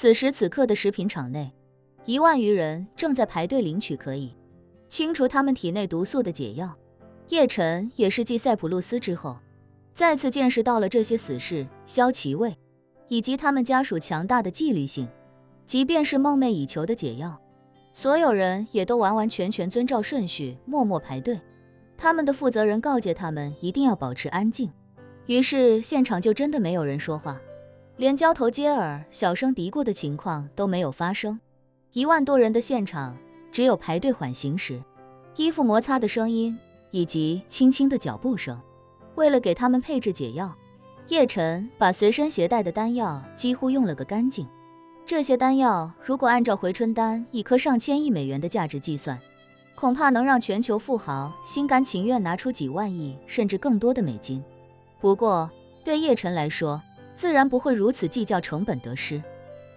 此时此刻的食品厂内，1万余人正在排队领取可以清除他们体内毒素的解药。叶晨也是继塞浦路斯之后，再次见识到了这些死士骁骑卫以及他们家属强大的纪律性。即便是梦寐以求的解药，所有人也都完完全全遵照顺序默默排队。他们的负责人告诫他们一定要保持安静，于是现场就真的没有人说话，连交头接耳、小声嘀咕的情况都没有发生。1万多人的现场，只有排队缓行时衣服摩擦的声音以及轻轻的脚步声。为了给他们配置解药，叶晨把随身携带的丹药几乎用了个干净。这些丹药如果按照回春丹1颗上千亿美元的价值计算，恐怕能让全球富豪心甘情愿拿出几万亿甚至更多的美金。不过对叶晨来说，自然不会如此计较成本得失。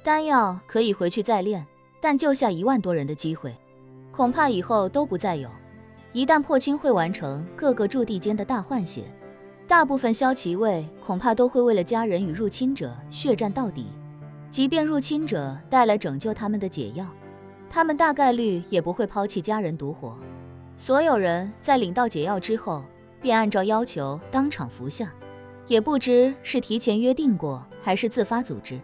丹药可以回去再炼，但救下1万多人的机会，恐怕以后都不再有。一旦破青会完成各个驻地间的大换血，大部分骁骑卫恐怕都会为了家人与入侵者血战到底。即便入侵者带来拯救他们的解药，他们大概率也不会抛弃家人独活。所有人在领到解药之后，便按照要求当场服下，也不知是提前约定过还是自发组织。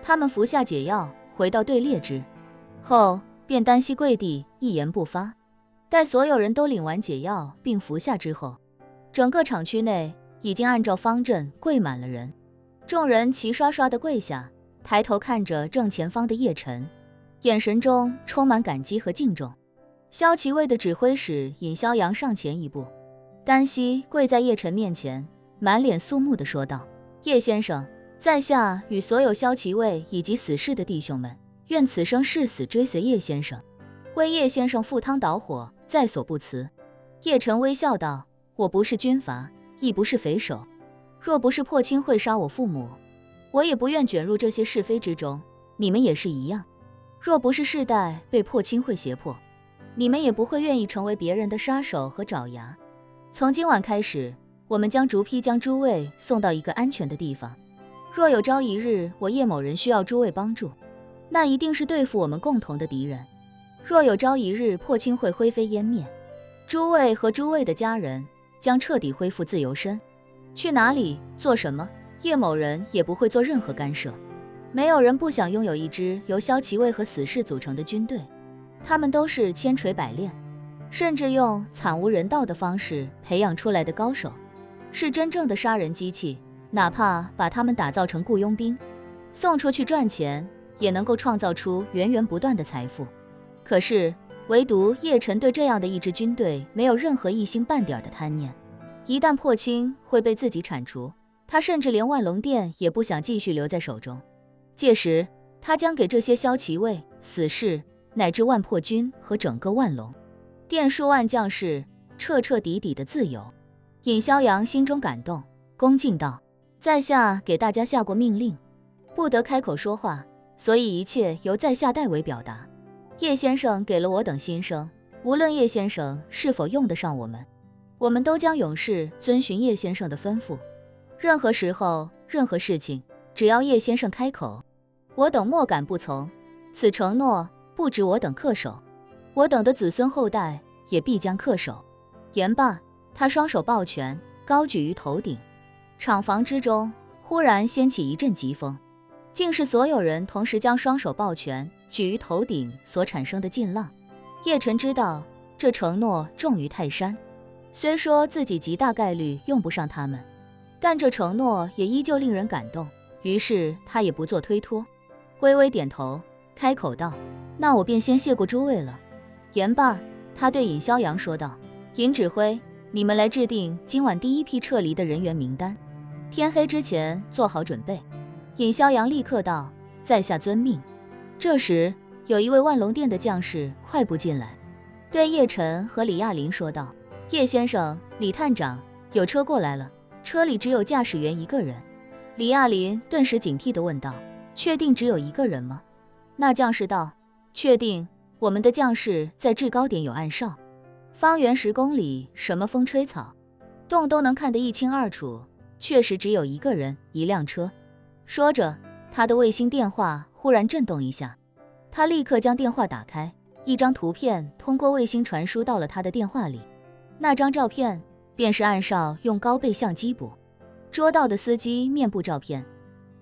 他们服下解药，回到队列之后，便单膝跪地，一言不发。待所有人都领完解药并服下之后，整个厂区内已经按照方阵跪满了人。众人齐刷刷地跪下，抬头看着正前方的叶晨，眼神中充满感激和敬重。骁骑卫的指挥使尹逍阳上前一步，单膝跪在叶晨面前，满脸肃穆地说道：叶先生，在下与所有骁骑卫以及死士的弟兄们，愿此生誓死追随叶先生，为叶先生赴汤蹈火，在所不辞。叶晨微笑道：我不是军阀，亦不是匪首，若不是破青会杀我父母，我也不愿卷入这些是非之中。你们也是一样，若不是世代被破青会胁迫，你们也不会愿意成为别人的杀手和爪牙。从今晚开始，我们将逐批将诸位送到一个安全的地方。若有朝一日我叶某人需要诸位帮助，那一定是对付我们共同的敌人。若有朝一日破青会灰飞烟灭，诸位和诸位的家人将彻底恢复自由身，去哪里做什么，叶某人也不会做任何干涉。没有人不想拥有一支由骁骑卫和死士组成的军队，他们都是千锤百炼，甚至用惨无人道的方式培养出来的高手，是真正的杀人机器。哪怕把他们打造成雇佣兵，送出去赚钱，也能够创造出源源不断的财富。可是唯独叶晨对这样的一支军队没有任何一星半点的贪念。一旦破青会被自己铲除，他甚至连万龙殿也不想继续留在手中。届时他将给这些骁骑卫、死士乃至万破军和整个万龙殿数万将士彻彻底底的自由。尹逍阳心中感动，恭敬道：在下给大家下过命令，不得开口说话，所以一切由在下代为表达。叶先生给了我等新生，无论叶先生是否用得上我们，我们都将永世遵循叶先生的吩咐。任何时候，任何事情，只要叶先生开口，我等莫敢不从。此承诺不止我等恪守，我等的子孙后代也必将恪守。言罢，他双手抱拳，高举于头顶。厂房之中忽然掀起一阵疾风，竟是所有人同时将双手抱拳举于头顶所产生的劲浪。叶晨知道这承诺重于泰山，虽说自己极大概率用不上他们，但这承诺也依旧令人感动。于是他也不做推脱，微微点头，开口道：那我便先谢过诸位了。言罢，他对尹逍阳说道：尹指挥，你们来制定今晚第一批撤离的人员名单，天黑之前做好准备。尹逍阳立刻道：在下遵命。这时有一位万龙殿的将士快步进来，对叶晨和李亚林说道：叶先生、李探长，有车过来了，车里只有驾驶员一个人。李亚林顿时警惕地问道：确定只有一个人吗？那将士道：确定，我们的将士在制高点有暗哨，方圆10公里，什么风吹草动都能看得一清二楚，确实只有一个人，一辆车。说着，他的卫星电话忽然震动一下，他立刻将电话打开，一张图片通过卫星传输到了他的电话里。那张照片便是暗哨用高倍相机捕捉到的司机面部照片。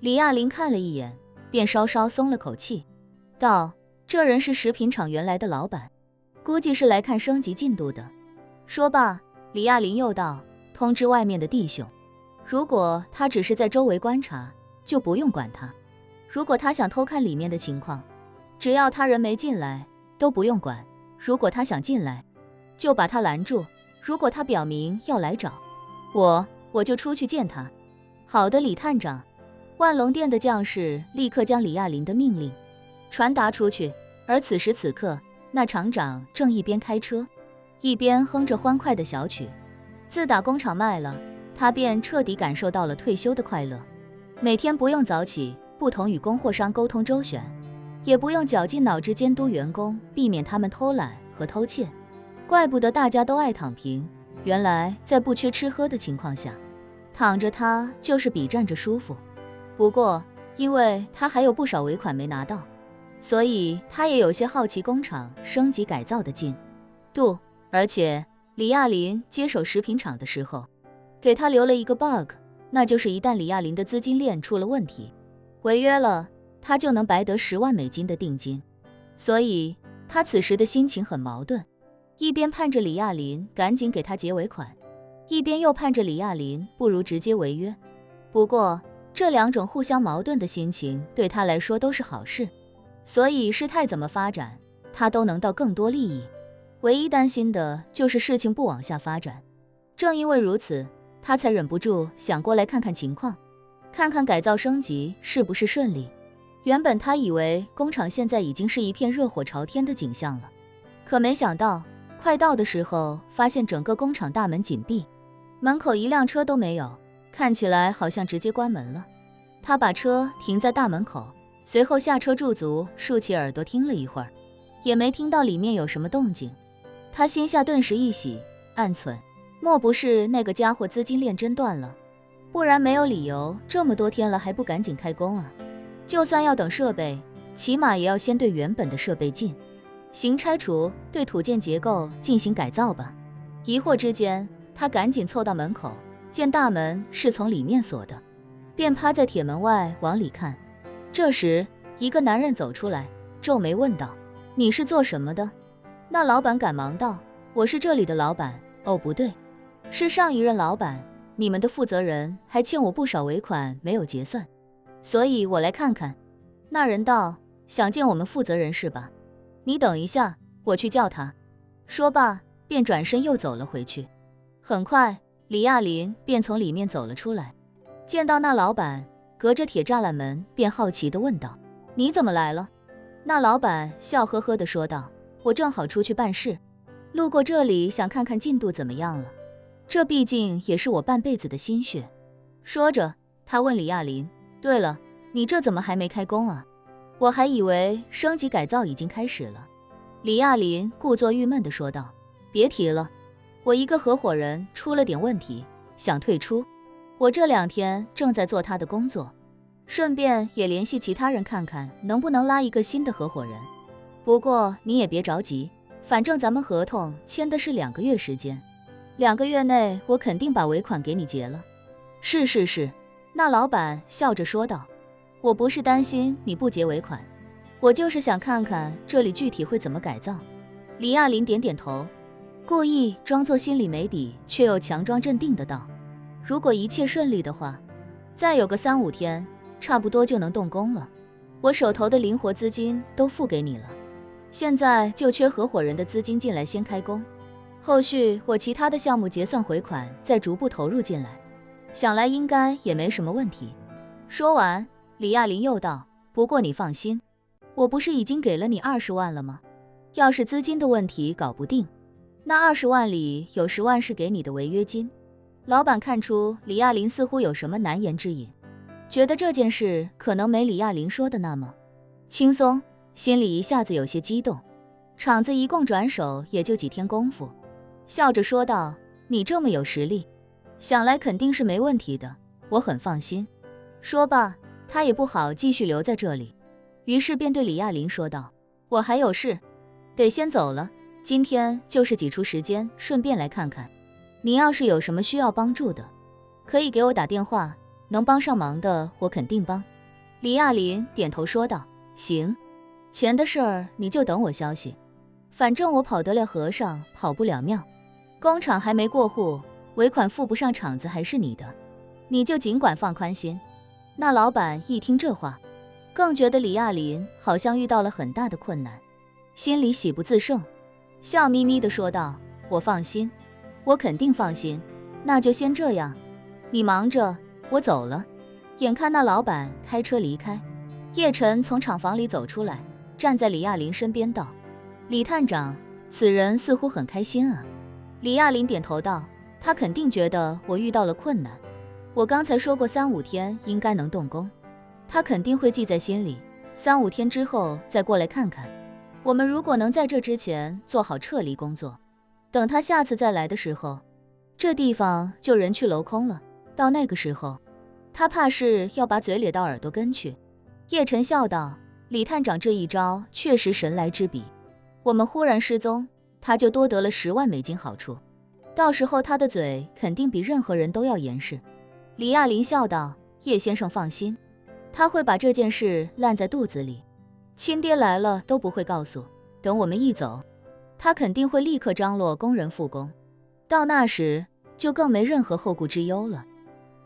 李亚林看了一眼，便稍稍松了口气，道：“这人是食品厂原来的老板，估计是来看升级进度的。”说罢，李亚林又道：“通知外面的弟兄，如果他只是在周围观察，就不用管他；如果他想偷看里面的情况，只要他人没进来，都不用管；如果他想进来，就把他拦住；如果他表明要来找我就出去见他。”好的，李探长。万隆店的将士立刻将李亚林的命令传达出去，而此时此刻，那厂长正一边开车，一边哼着欢快的小曲。自打工厂卖了，他便彻底感受到了退休的快乐。每天不用早起，不同与供货商沟通周旋，也不用绞尽脑汁监督员工，避免他们偷懒和偷窃。怪不得大家都爱躺平，原来在不缺吃喝的情况下，躺着他就是比站着舒服。不过，因为他还有不少尾款没拿到，所以他也有些好奇工厂升级改造的进度。而且，李亚林接手食品厂的时候，给他留了一个 bug， 那就是一旦李亚林的资金链出了问题，违约了，他就能白得10万美金的定金。所以，他此时的心情很矛盾，一边盼着李亚林赶紧给他结尾款，一边又盼着李亚林不如直接违约。不过，这两种互相矛盾的心情对他来说都是好事，所以事态怎么发展，他都能到更多利益。唯一担心的就是事情不往下发展。正因为如此，他才忍不住想过来看看情况，看看改造升级是不是顺利。原本他以为工厂现在已经是一片热火朝天的景象了，可没想到快到的时候，发现整个工厂大门紧闭，门口一辆车都没有，看起来好像直接关门了。他把车停在大门口，随后下车驻足，竖起耳朵听了一会儿，也没听到里面有什么动静。他心下顿时一喜，暗忖：莫不是那个家伙资金链真断了？不然没有理由这么多天了还不赶紧开工啊！就算要等设备，起码也要先对原本的设备进行拆除，对土建结构进行改造吧。疑惑之间，他赶紧凑到门口，见大门是从里面锁的，便趴在铁门外往里看。这时，一个男人走出来，皱眉问道：“你是做什么的？”那老板赶忙道：“我是这里的老板。”“哦，不对，是上一任老板。你们的负责人还欠我不少尾款没有结算，所以我来看看。”那人道：“想见我们负责人是吧？你等一下，我去叫他。”说罢，便转身又走了回去。很快，李亚林便从里面走了出来，见到那老板，隔着铁栅栏门，便好奇地问道：“你怎么来了？”那老板笑呵呵地说道：“我正好出去办事，路过这里想看看进度怎么样了，这毕竟也是我半辈子的心血。”说着，他问李亚林：“对了，你这怎么还没开工啊？我还以为升级改造已经开始了。”李亚林故作郁闷地说道：“别提了，我一个合伙人出了点问题，想退出。我这2天正在做他的工作，顺便也联系其他人看看能不能拉一个新的合伙人。不过你也别着急，反正咱们合同签的是2个月时间，2个月内我肯定把尾款给你结了。”“是。”那老板笑着说道：“我不是担心你不结尾款，我就是想看看这里具体会怎么改造。”李亚林点点头，故意装作心里没底，却又强装镇定的道：“如果一切顺利的话，再有个3、5天，差不多就能动工了。我手头的灵活资金都付给你了，现在就缺合伙人的资金进来先开工，后续我其他的项目结算回款再逐步投入进来，想来应该也没什么问题。”说完，李亚林又道：“不过你放心，我不是已经给了你20万了吗？要是资金的问题搞不定，那20万里有10万是给你的违约金。”老板看出李亚林似乎有什么难言之隐，觉得这件事可能没李亚林说的那么轻松，心里一下子有些激动。厂子一共转手也就几天功夫，笑着说道：“你这么有实力，想来肯定是没问题的，我很放心。”说罢，他也不好继续留在这里，于是便对李亚林说道：“我还有事，得先走了。今天就是挤出时间，顺便来看看。你要是有什么需要帮助的，可以给我打电话，能帮上忙的我肯定帮。”李亚林点头说道：“行，钱的事儿你就等我消息。反正我跑得了和尚跑不了庙，工厂还没过户，尾款付不上厂子还是你的，你就尽管放宽心。”那老板一听这话，更觉得李亚林好像遇到了很大的困难，心里喜不自胜，笑眯眯地说道：“我放心，我肯定放心，那就先这样，你忙着，我走了。”眼看那老板开车离开，叶晨从厂房里走出来，站在李亚林身边道：“李探长，此人似乎很开心啊。”李亚林点头道：“他肯定觉得我遇到了困难，我刚才说过3-5天应该能动工，他肯定会记在心里，3-5天之后再过来看看。我们如果能在这之前做好撤离工作，等他下次再来的时候，这地方就人去楼空了。到那个时候，他怕是要把嘴咧到耳朵根去。”叶晨笑道：“李探长这一招确实神来之笔，我们忽然失踪，他就多得了10万美金好处，到时候他的嘴肯定比任何人都要严实。”李亚林笑道：“叶先生放心，他会把这件事烂在肚子里，亲爹来了都不会告诉，等我们一走，他肯定会立刻张罗工人复工，到那时就更没任何后顾之忧了。”